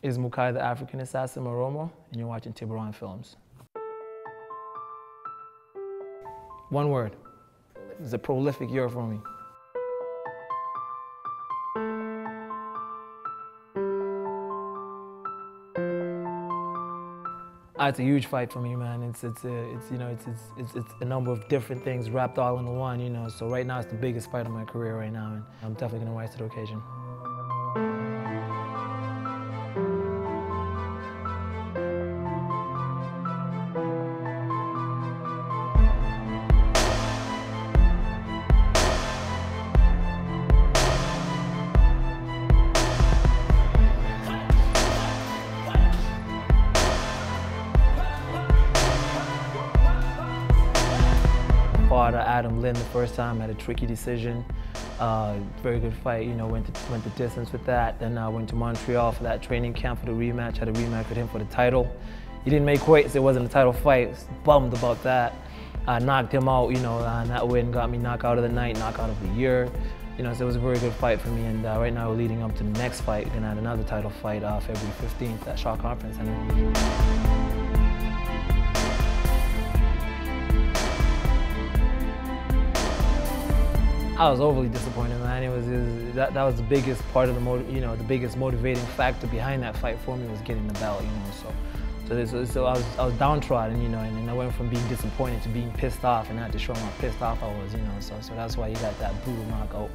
is Mukai the Afrikan Assassin Maromo, and you're watching Tiburon Films. One word. It's a prolific year for me. It's a huge fight for me, man. It's a number of different things wrapped all into one, you know. So right now it's the biggest fight of my career right now, and I'm definitely gonna rise to the occasion. Fought Adam Lynn the first time, had a tricky decision. Very good fight, you know, went the distance with that. Then I went to Montreal for that training camp for the rematch, had a rematch with him for the title. He didn't make weight, so it wasn't a title fight. I was bummed about that. I knocked him out, you know, and that win got me knockout of the night, knockout of the year. You know, so it was a very good fight for me, and right now we're leading up to the next fight. We're gonna have another title fight February 15th at Shaw Conference Center. I was overly disappointed, man. That was the biggest part of the biggest motivating factor behind that fight for me was getting the belt, you know. So I was downtrodden, you know, and I went from being disappointed to being pissed off, and I had to show how pissed off I was, you know. So that's why you got that brutal knockout.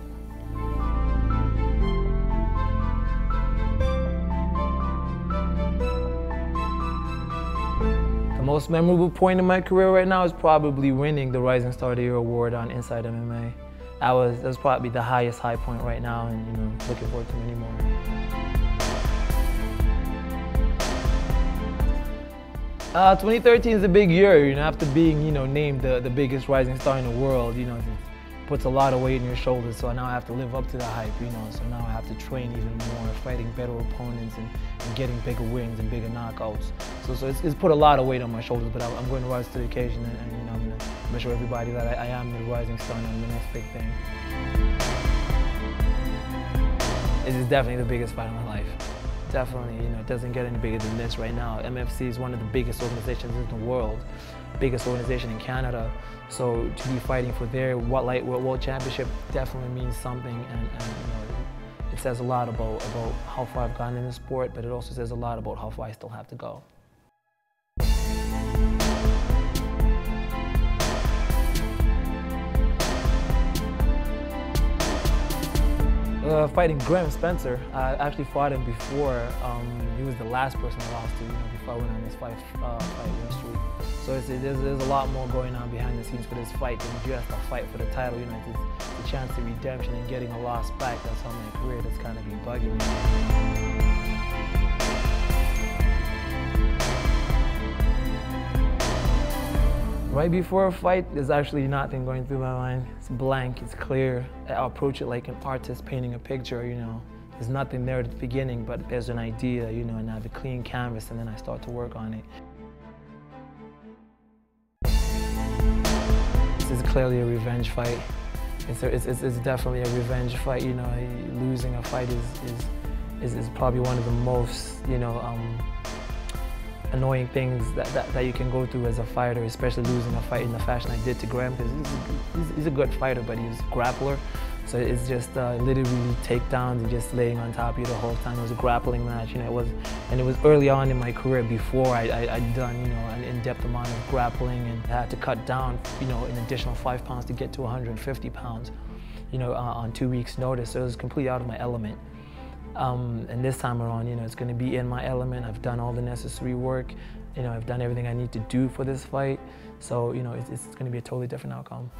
The most memorable point in my career right now is probably winning the Rising Star of the Year award on Inside MMA. That was probably the highest high point right now, and you know, looking forward to many more. 2013 is a big year, you know, after being, you know, named the biggest rising star in the world, you know, it puts a lot of weight on your shoulders, so now I have to live up to the hype, you know, so now I have to train even more, fighting better opponents and getting bigger wins and bigger knockouts. So it's put a lot of weight on my shoulders, but I'm going to rise to the occasion, and you know, I'm going to show everybody that I am the rising star and I'm the next big thing. It is definitely the biggest fight of my life. Definitely, you know, it doesn't get any bigger than this right now. MFC is one of the biggest organizations in the world, biggest organization in Canada. So to be fighting for their Light Weight Championship definitely means something, and you know, it says a lot about how far I've gone in the sport, but it also says a lot about how far I still have to go. Fighting Graham Spencer. I actually fought him before. He was the last person I lost to, you know, before I went on this fight win streak. So there's a lot more going on behind the scenes for this fight than just a fight for the title. You know, it's a chance to redemption and getting a loss back. That's how my career that's kind of been bugging me. Right before a fight, there's actually nothing going through my mind. It's blank, it's clear. I approach it like an artist painting a picture, you know. There's nothing there at the beginning, but there's an idea, you know, and I have a clean canvas, and then I start to work on it. This is clearly a revenge fight. It's definitely a revenge fight, you know. Losing a fight is probably one of the most, you know, annoying things that you can go through as a fighter, especially losing a fight in the fashion I did to Graham, because he's a good fighter, but he's a grappler. So it's just literally takedowns and just laying on top of you the whole time. It was a grappling match, you know. It was early on in my career before I'd done, you know, an in-depth amount of grappling, and I had to cut down, you know, an additional 5 pounds to get to 150 pounds, you know, on 2 weeks' notice. So it was completely out of my element. And this time around, you know, it's going to be in my element. I've done all the necessary work. You know, I've done everything I need to do for this fight. So, you know, it's going to be a totally different outcome.